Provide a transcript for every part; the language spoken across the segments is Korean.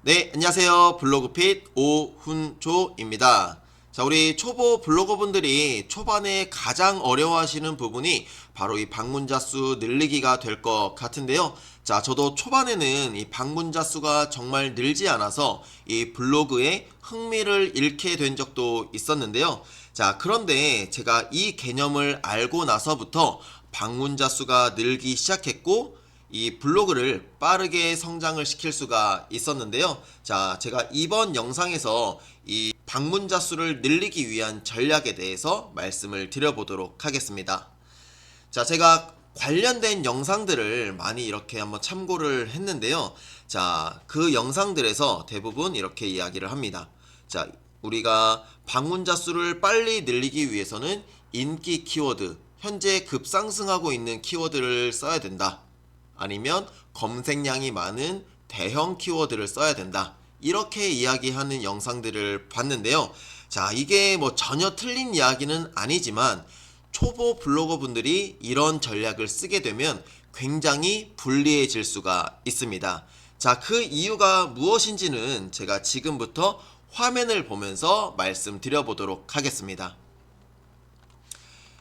네, 안녕하세요. 블로그핏 오훈조입니다. 자, 우리 초보 블로거분들이 초반에 가장 어려워하시는 부분이 바로 이 방문자 수 늘리기가 될 것 같은데요. 자, 저도 초반에는 이 방문자 수가 정말 늘지 않아서 이 블로그에 흥미를 잃게 된 적도 있었는데요. 자, 그런데 제가 이 개념을 알고 나서부터 방문자 수가 늘기 시작했고, 이 블로그를 빠르게 성장을 시킬 수가 있었는데요. 자, 제가 이번 영상에서 이 방문자 수를 늘리기 위한 전략에 대해서 말씀을 드려보도록 하겠습니다. 자, 제가 관련된 영상들을 많이 이렇게 한번 참고를 했는데요. 자, 그 영상들에서 대부분 이렇게 이야기를 합니다. 자, 우리가 방문자 수를 빨리 늘리기 위해서는 인기 키워드, 현재 급상승하고 있는 키워드를 써야 된다. 아니면 검색량이 많은 대형 키워드를 써야 된다. 이렇게 이야기하는 영상들을 봤는데요. 자, 이게 뭐 전혀 틀린 이야기는 아니지만 초보 블로거 분들이 이런 전략을 쓰게 되면 굉장히 불리해질 수가 있습니다. 자, 그 이유가 무엇인지는 제가 지금부터 화면을 보면서 말씀드려 보도록 하겠습니다.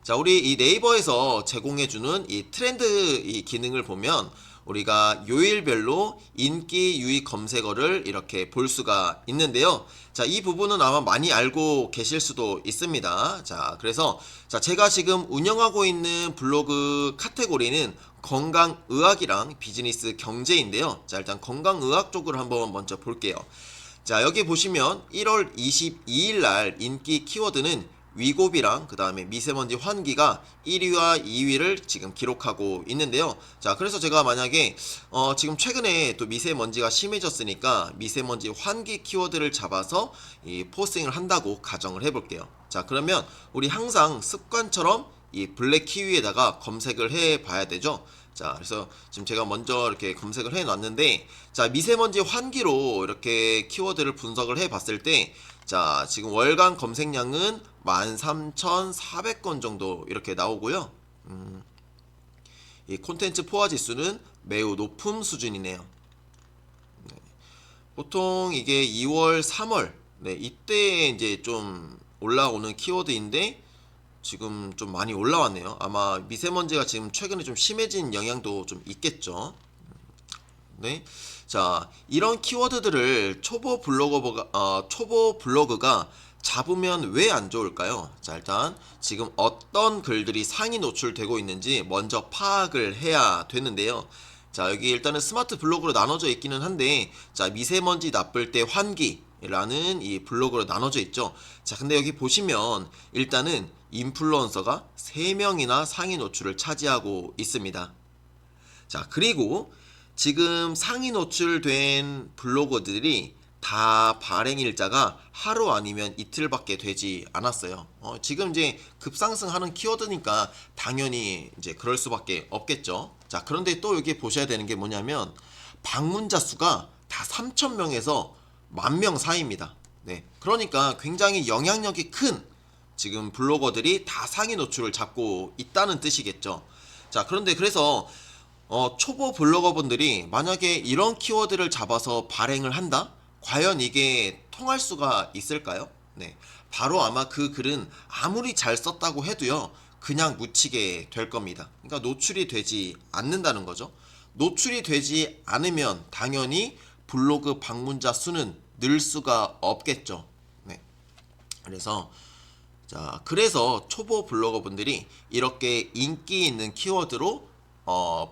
자, 우리 이 네이버에서 제공해주는 이 트렌드 이 기능을 보면 우리가 요일별로 인기 유의 검색어를 이렇게 볼 수가 있는데요. 자, 이 부분은 아마 많이 알고 계실 수도 있습니다. 자, 그래서 제가 지금 운영하고 있는 블로그 카테고리는 건강의학이랑 비즈니스 경제인데요. 자, 일단 건강의학 쪽으로 한번 먼저 볼게요. 자, 여기 보시면 1월 22일 날 인기 키워드는 위고비랑 그 다음에 미세먼지 환기가 1위와 2위를 지금 기록하고 있는데요. 자, 그래서 제가 만약에 지금 최근에 또 미세먼지가 심해졌으니까 미세먼지 환기 키워드를 잡아서 이 포스팅을 한다고 가정을 해볼게요. 자, 그러면 우리 항상 습관처럼 이 블랙 키위에다가 검색을 해 봐야 되죠. 자, 그래서 지금 제가 먼저 이렇게 검색을 해 놨는데, 자, 미세먼지 환기로 이렇게 키워드를 분석을 해 봤을 때, 자, 지금 월간 검색량은 13,400건 정도 이렇게 나오고요. 이 콘텐츠 포화 지수는 매우 높은 수준이네요. 네. 보통 이게 2월, 3월, 네, 이때 이제 좀 올라오는 키워드인데, 지금 좀 많이 올라왔네요. 아마 미세먼지가 지금 최근에 좀 심해진 영향도 좀 있겠죠. 네. 자, 이런 키워드들을 초보 블로그가 잡으면 왜 안 좋을까요? 자, 일단 지금 어떤 글들이 상위 노출되고 있는지 먼저 파악을 해야 되는데요. 자, 여기 일단은 스마트 블로그로 나눠져 있기는 한데, 자, 미세먼지 나쁠 때 환기라는 이 블로그로 나눠져 있죠. 자, 근데 여기 보시면 일단은 인플루언서가 3명이나 상위 노출을 차지하고 있습니다. 자, 그리고 지금 상위 노출된 블로거들이 다 발행 일자가 하루 아니면 이틀밖에 되지 않았어요. 지금 이제 급상승하는 키워드니까 당연히 이제 그럴 수밖에 없겠죠. 자, 그런데 또 여기 보셔야 되는 게 뭐냐면 방문자 수가 다 3,000명에서 10,000명 사이입니다. 네. 그러니까 굉장히 영향력이 큰 지금 블로거들이 다 상위 노출을 잡고 있다는 뜻이겠죠. 자, 그런데 그래서 초보 블로거분들이 만약에 이런 키워드를 잡아서 발행을 한다? 과연 이게 통할 수가 있을까요? 네. 바로 아마 그 글은 아무리 잘 썼다고 해도요, 그냥 묻히게 될 겁니다. 그러니까 노출이 되지 않는다는 거죠. 노출이 되지 않으면 당연히 블로그 방문자 수는 늘 수가 없겠죠. 네. 그래서 그래서 초보 블로거분들이 이렇게 인기 있는 키워드로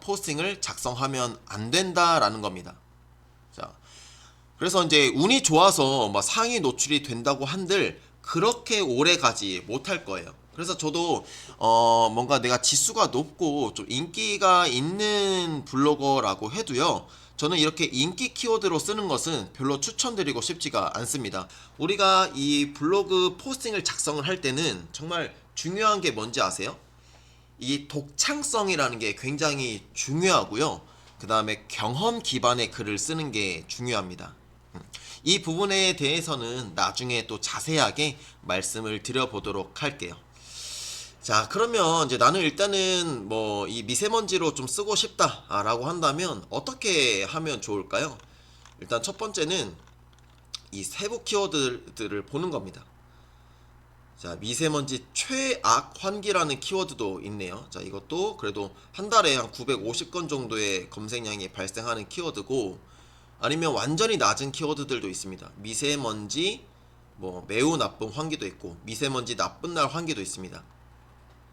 포스팅을 작성하면 안 된다라는 겁니다. 자, 그래서 이제 운이 좋아서 막 상위 노출이 된다고 한들 그렇게 오래 가지 못할 거예요. 그래서 저도 뭔가 내가 지수가 높고 좀 인기가 있는 블로거라고 해도요. 저는 이렇게 인기 키워드로 쓰는 것은 별로 추천드리고 싶지가 않습니다. 우리가 이 블로그 포스팅을 작성을 할 때는 정말 중요한 게 뭔지 아세요? 이 독창성이라는 게 굉장히 중요하고요. 그 다음에 경험 기반의 글을 쓰는 게 중요합니다. 이 부분에 대해서는 나중에 또 자세하게 말씀을 드려보도록 할게요. 자, 그러면 이제 나는 일단은 뭐 이 미세먼지로 좀 쓰고 싶다라고 한다면 어떻게 하면 좋을까요? 일단 첫 번째는 이 세부 키워드들을 보는 겁니다. 자, 미세먼지 최악 환기라는 키워드도 있네요. 자, 이것도 그래도 한 달에 한 950건 정도의 검색량이 발생하는 키워드고, 아니면 완전히 낮은 키워드들도 있습니다. 미세먼지 뭐 매우 나쁜 환기도 있고, 미세먼지 나쁜 날 환기도 있습니다.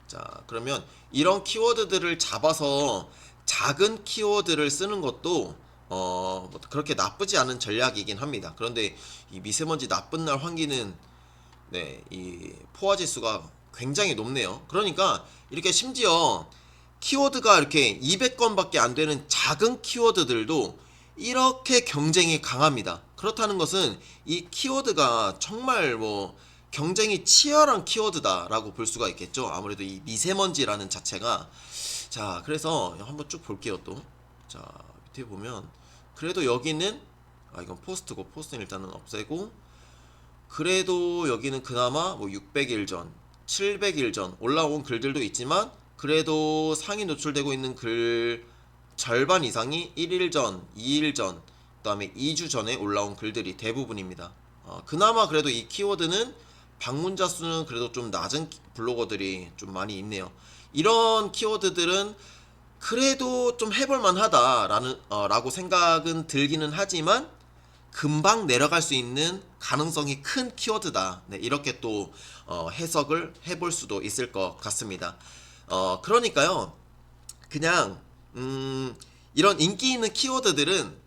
자, 그러면 이런 키워드들을 잡아서 작은 키워드를 쓰는 것도 뭐 그렇게 나쁘지 않은 전략이긴 합니다. 그런데 이 미세먼지 나쁜 날 환기는 이 포화 지수가 굉장히 높네요. 그러니까 이렇게 심지어 키워드가 이렇게 200건밖에 안 되는 작은 키워드들도 이렇게 경쟁이 강합니다. 그렇다는 것은 이 키워드가 정말 뭐 경쟁이 치열한 키워드다라고 볼 수가 있겠죠. 아무래도 이 미세먼지라는 자체가. 자, 그래서 한번 쭉 볼게요. 또 자, 밑에 보면 그래도 여기는 이건 포스트고, 포스트는 일단은 없애고, 그래도 여기는 그나마 뭐 600일 전, 700일 전 올라온 글들도 있지만, 그래도 상위 노출되고 있는 글 절반 이상이 1일 전, 2일 전, 그 다음에 2주 전에 올라온 글들이 대부분입니다. 그나마 그래도 이 키워드는 방문자 수는 그래도 좀 낮은 블로거들이 좀 많이 있네요. 이런 키워드들은 그래도 좀 해볼만 하다라는 라고 생각은 들기는 하지만, 금방 내려갈 수 있는 가능성이 큰 키워드다. 네, 이렇게 또 해석을 해볼 수도 있을 것 같습니다. 그러니까요, 그냥 이런 인기 있는 키워드들은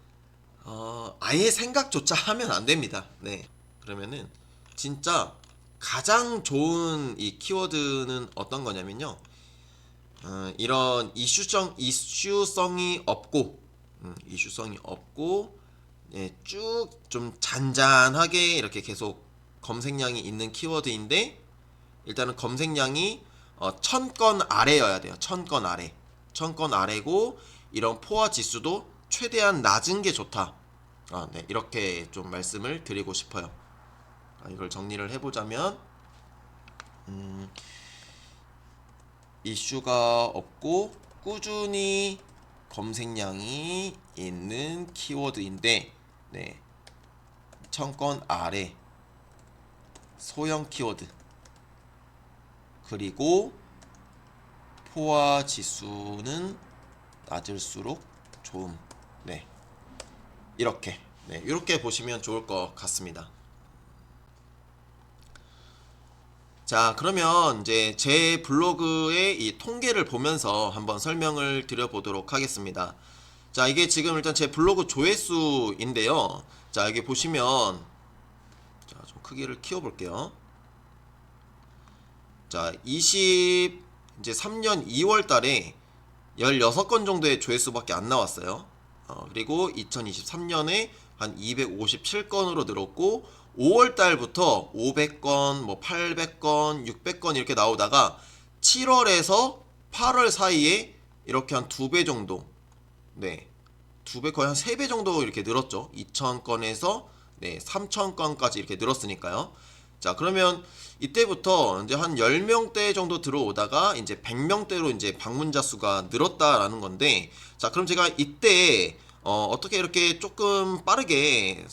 아예 생각조차 하면 안 됩니다. 네, 그러면은 진짜 가장 좋은 이 키워드는 어떤 거냐면요, 이런 이슈성이 없고, 예, 쭉 좀 잔잔하게 이렇게 계속 검색량이 있는 키워드인데, 일단은 검색량이 1000건 아래여야 돼요. 1000건 아래. 1000건 아래고, 이런 포화 지수도 최대한 낮은 게 좋다. 네, 이렇게 좀 말씀을 드리고 싶어요. 이걸 정리를 해보자면, 이슈가 없고 꾸준히 검색량이 있는 키워드인데, 네, 1000건 아래 소형 키워드, 그리고 포화 지수는 낮을수록 좋음. 네, 이렇게 보시면 좋을 것 같습니다. 자, 그러면 이제 제 블로그의 이 통계를 보면서 한번 설명을 드려보도록 하겠습니다. 자, 이게 지금 일단 제 블로그 조회수인데요. 자, 여기 보시면, 자, 좀 크기를 키워볼게요. 자, 이제 3년 2월 달에 16건 정도의 조회수밖에 안 나왔어요. 그리고 2023년에 한 257건으로 늘었고, 5월 달부터 500건, 뭐 800건, 600건 이렇게 나오다가 7월에서 8월 사이에 이렇게 한 2배 정도, 네, 2배, 거의 한 3배 정도 이렇게 늘었죠. 2000건에서 3000건까지 이렇게 늘었으니까요. 자, 그러면 이때부터 이제 한 10명대 정도 들어오다가 이제 100명대로 이제 방문자 수가 늘었다라는 건데, 자, 그럼 제가 이때 어떻게 이렇게 조금 빠르게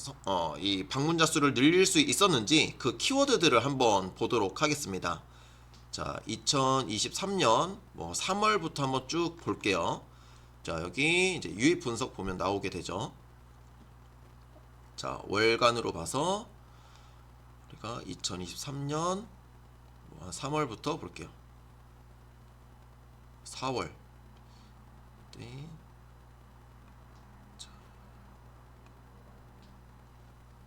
이 방문자 수를 늘릴 수 있었는지 그 키워드들을 한번 보도록 하겠습니다. 자, 2023년 뭐 3월부터 한번 쭉 볼게요. 자, 여기 이제 유입 분석 보면 나오게 되죠. 자, 월간으로 봐서 우리가 2023년 3월부터 볼게요. 4월. 네.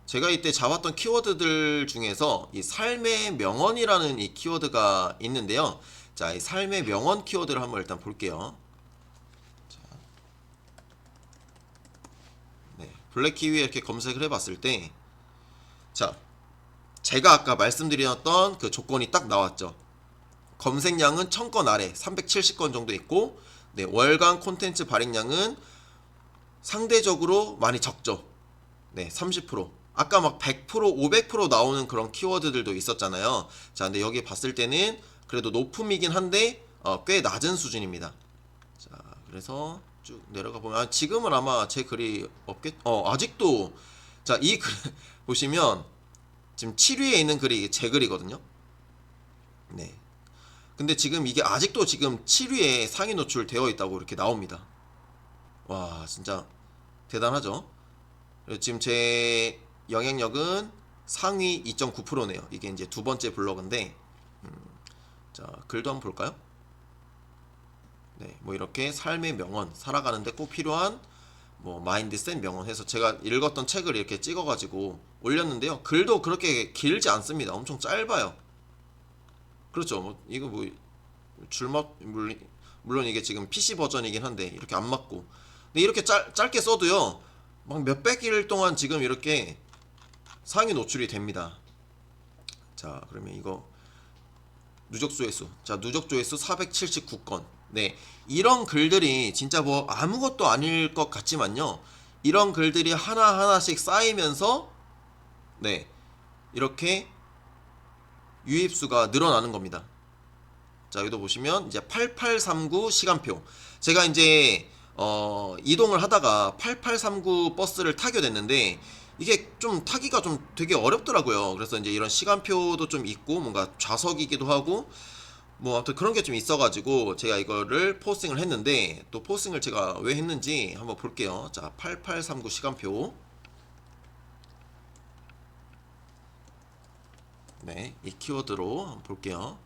제가 이때 잡았던 키워드들 중에서 이 삶의 명언이라는 이 키워드가 있는데요. 자, 이 삶의 명언 키워드를 한번 일단 볼게요. 자, 네, 블랙키위에 이렇게 검색을 해봤을 때, 자, 제가 아까 말씀드렸던 그 조건이 딱 나왔죠. 검색량은 1000건 아래 370건 정도 있고, 네, 월간 콘텐츠 발행량은 상대적으로 많이 적죠. 네, 30%. 아까 막 100%, 500% 나오는 그런 키워드들도 있었잖아요. 자, 근데 여기 봤을 때는 그래도 높음이긴 한데 꽤 낮은 수준입니다. 자, 그래서 쭉 내려가 보면 지금은 아마 제 글이 없겠. 아직도 자 이 글 보시면 지금 7위에 있는 글이 제 글이거든요. 네. 근데 지금 이게 아직도 지금 7위에 상위 노출되어 있다고 이렇게 나옵니다. 와 진짜 대단하죠. 그리고 지금 제 영향력은 상위 2.9%네요. 이게 이제 두 번째 블로그인데 자 글도 한번 볼까요? 네, 뭐 이렇게 삶의 명언, 살아가는데 꼭 필요한 뭐 마인드셋 명언 해서 제가 읽었던 책을 이렇게 찍어가지고 올렸는데요. 글도 그렇게 길지 않습니다. 엄청 짧아요. 그렇죠. 뭐 이거 뭐 줄맛 물론 이게 지금 PC 버전이긴 한데 이렇게 안 맞고. 근데 이렇게 짧게 써도요. 막 몇백 일 동안 지금 이렇게 상위 노출이 됩니다. 자, 그러면 이거 누적 조회수. 자, 누적 조회수 479건. 네. 이런 글들이 진짜 뭐 아무것도 아닐 것 같지만요. 이런 글들이 하나하나씩 쌓이면서 네. 이렇게 유입수가 늘어나는 겁니다. 자, 여기도 보시면 이제 8839 시간표. 제가 이제 이동을 하다가 8839 버스를 타게 됐는데 이게 좀 타기가 좀 되게 어렵더라고요. 그래서 이제 이런 시간표도 좀 있고 뭔가 좌석이기도 하고 뭐 아무튼 그런 게 좀 있어가지고 제가 이거를 포스팅을 했는데 또 포스팅을 제가 왜 했는지 한번 볼게요. 자, 8839 시간표. 네, 이 키워드로 한번 볼게요.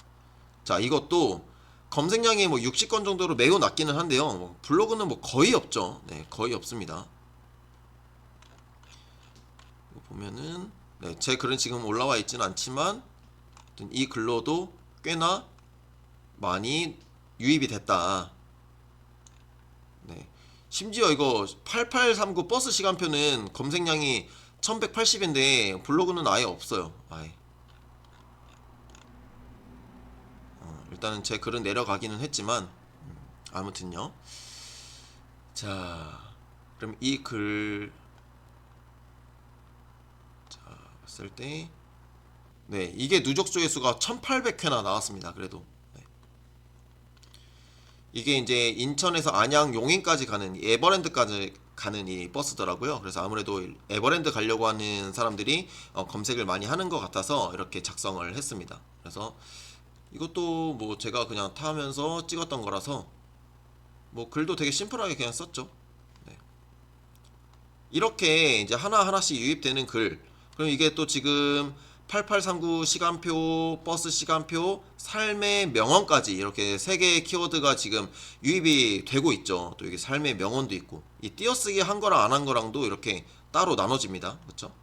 자, 이것도 검색량이 뭐 60건 정도로 매우 낮기는 한데요. 뭐 블로그는 뭐 거의 없죠. 네, 거의 없습니다. 이거 보면은 네, 제 글은 지금 올라와 있지는 않지만 이 글로도 꽤나 많이 유입이 됐다. 네. 심지어 이거 8839 버스 시간표는 검색량이 1180인데 블로그는 아예 없어요. 아예. 일단은 제 글은 내려가기는 했지만 아무튼요. 자, 그럼 이 글 자, 봤을 때 네, 이게 누적 조회수가 1800회나 나왔습니다. 그래도 네. 이게 이제 인천에서 안양 용인까지 가는 에버랜드까지 가는 이 버스더라고요. 그래서 아무래도 에버랜드 가려고 하는 사람들이 검색을 많이 하는 것 같아서 이렇게 작성을 했습니다. 그래서 이것도 뭐 제가 그냥 타면서 찍었던 거라서 뭐 글도 되게 심플하게 그냥 썼죠. 네. 이렇게 이제 하나하나씩 유입되는 글. 그럼 이게 또 지금 8839 시간표, 버스 시간표, 삶의 명언까지 이렇게 세 개의 키워드가 지금 유입이 되고 있죠. 또 이게 삶의 명언도 있고 이 띄어쓰기 한 거랑 안 한 거랑도 이렇게 따로 나눠집니다. 그렇죠?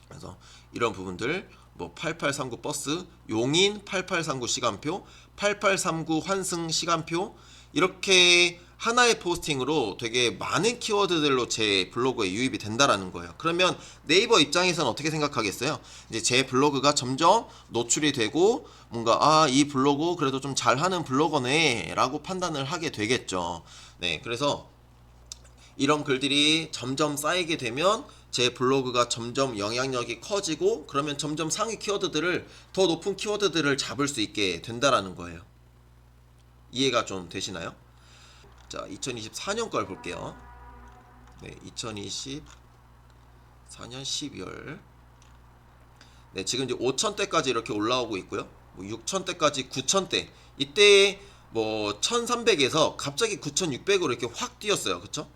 그래서 이런 부분들 뭐 8839 버스, 용인 8839 시간표, 8839 환승 시간표 이렇게 하나의 포스팅으로 되게 많은 키워드들로 제 블로그에 유입이 된다라는 거예요. 그러면 네이버 입장에서는 어떻게 생각하겠어요? 이제 제 블로그가 점점 노출이 되고 뭔가 이 블로그 그래도 좀 잘하는 블로거네 라고 판단을 하게 되겠죠. 네, 그래서 이런 글들이 점점 쌓이게 되면 제 블로그가 점점 영향력이 커지고 그러면 점점 상위 키워드들을 더 높은 키워드들을 잡을 수 있게 된다라는 거예요. 이해가 좀 되시나요? 자, 2024년 걸 볼게요. 네, 2024년 12월. 네, 지금 이제 5,000대까지 이렇게 올라오고 있고요. 뭐 6,000대까지 9,000대. 이때 뭐 1,300에서 갑자기 9,600으로 이렇게 확 뛰었어요. 그쵸?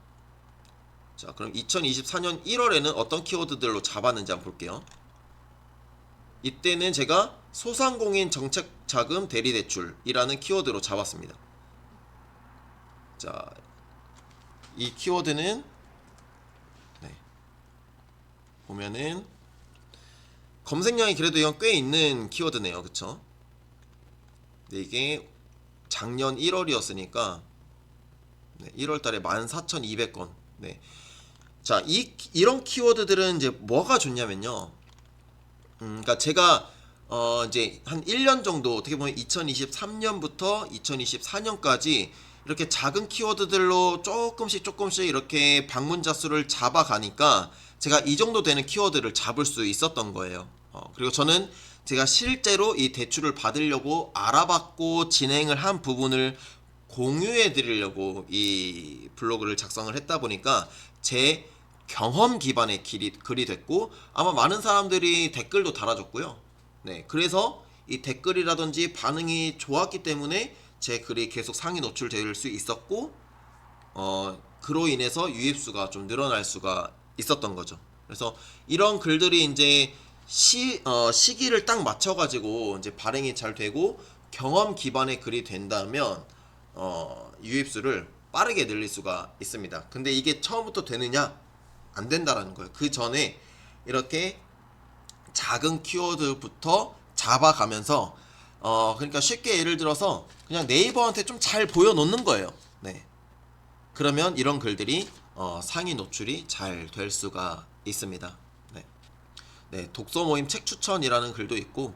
자, 그럼 2024년 1월에는 어떤 키워드들로 잡았는지 한번 볼게요. 이때는 제가 소상공인 정책자금 대리대출이라는 키워드로 잡았습니다. 자, 이 키워드는 네, 보면은 검색량이 그래도 이건 꽤 있는 키워드네요. 그쵸? 네, 이게 작년 1월이었으니까 네, 1월달에 14,200건. 네. 자, 이런 키워드들은 이제 뭐가 좋냐면요. 그러니까 제가 이제 한 1년 정도 어떻게 보면 2023년부터 2024년까지 이렇게 작은 키워드들로 조금씩 이렇게 방문자 수를 잡아가니까 제가 이 정도 되는 키워드를 잡을 수 있었던 거예요. 그리고 저는 제가 실제로 이 대출을 받으려고 알아봤고 진행을 한 부분을 공유해 드리려고 이 블로그를 작성을 했다 보니까 제 경험 기반의 글이 됐고, 아마 많은 사람들이 댓글도 달아줬고요. 네, 그래서 이 댓글이라든지 반응이 좋았기 때문에 제 글이 계속 상위 노출될 수 있었고, 그로 인해서 유입수가 좀 늘어날 수가 있었던 거죠. 그래서 이런 글들이 이제 시기를 딱 맞춰가지고 이제 발행이 잘 되고 경험 기반의 글이 된다면 유입수를 빠르게 늘릴 수가 있습니다. 근데 이게 처음부터 되느냐? 안 된다라는 거예요. 그 전에 이렇게 작은 키워드부터 잡아가면서 그러니까 쉽게 예를 들어서 그냥 네이버한테 좀 잘 보여놓는 거예요. 네. 그러면 이런 글들이 상위 노출이 잘 될 수가 있습니다. 네. 네, 독서 모임 책 추천이라는 글도 있고,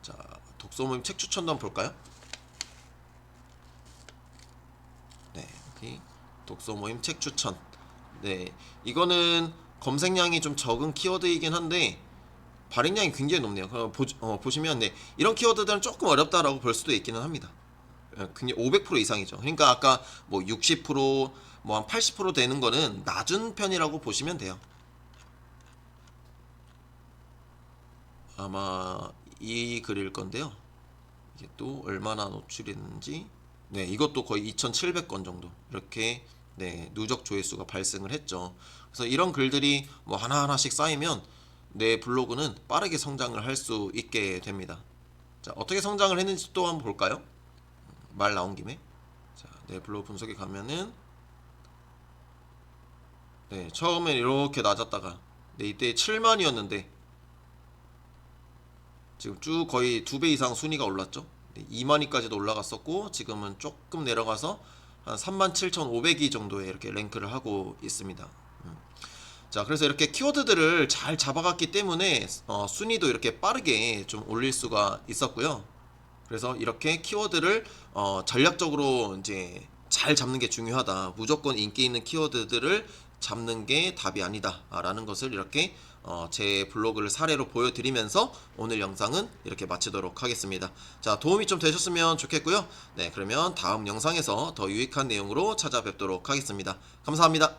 자, 독서 모임 책 추천도 한번 볼까요? 네, 여기 독서 모임 책 추천. 네, 이거는 검색량이 좀 적은 키워드이긴 한데 발행량이 굉장히 높네요. 보시면 네, 이런 키워드들은 조금 어렵다라고 볼 수도 있기는 합니다. 굉장히 500% 이상이죠. 그러니까 아까 뭐 60%, 뭐 한 80% 되는 거는 낮은 편이라고 보시면 돼요. 아마 이 글일 건데요. 이게 또 얼마나 노출했는지, 네, 이것도 거의 2,700건 정도 이렇게 네, 누적 조회수가 발생을 했죠. 그래서 이런 글들이 뭐 하나하나씩 쌓이면 내 블로그는 빠르게 성장을 할 수 있게 됩니다. 자, 어떻게 성장을 했는지 또 한번 볼까요? 말 나온 김에, 자, 내 블로그 분석에 가면은 네, 처음엔 이렇게 낮았다가 네, 이때 7만이었는데 지금 쭉 거의 2배 이상 순위가 올랐죠. 네, 2만위까지도 올라갔었고 지금은 조금 내려가서 한 37,500위 정도에 이렇게 랭크를 하고 있습니다. 자, 그래서 이렇게 키워드들을 잘 잡아갔기 때문에 순위도 이렇게 빠르게 좀 올릴 수가 있었고요. 그래서 이렇게 키워드를 전략적으로 이제 잘 잡는 게 중요하다. 무조건 인기 있는 키워드들을 잡는 게 답이 아니다라는 것을 이렇게 제 블로그를 사례로 보여드리면서 오늘 영상은 이렇게 마치도록 하겠습니다. 자, 도움이 좀 되셨으면 좋겠고요. 네, 그러면 다음 영상에서 더 유익한 내용으로 찾아뵙도록 하겠습니다. 감사합니다.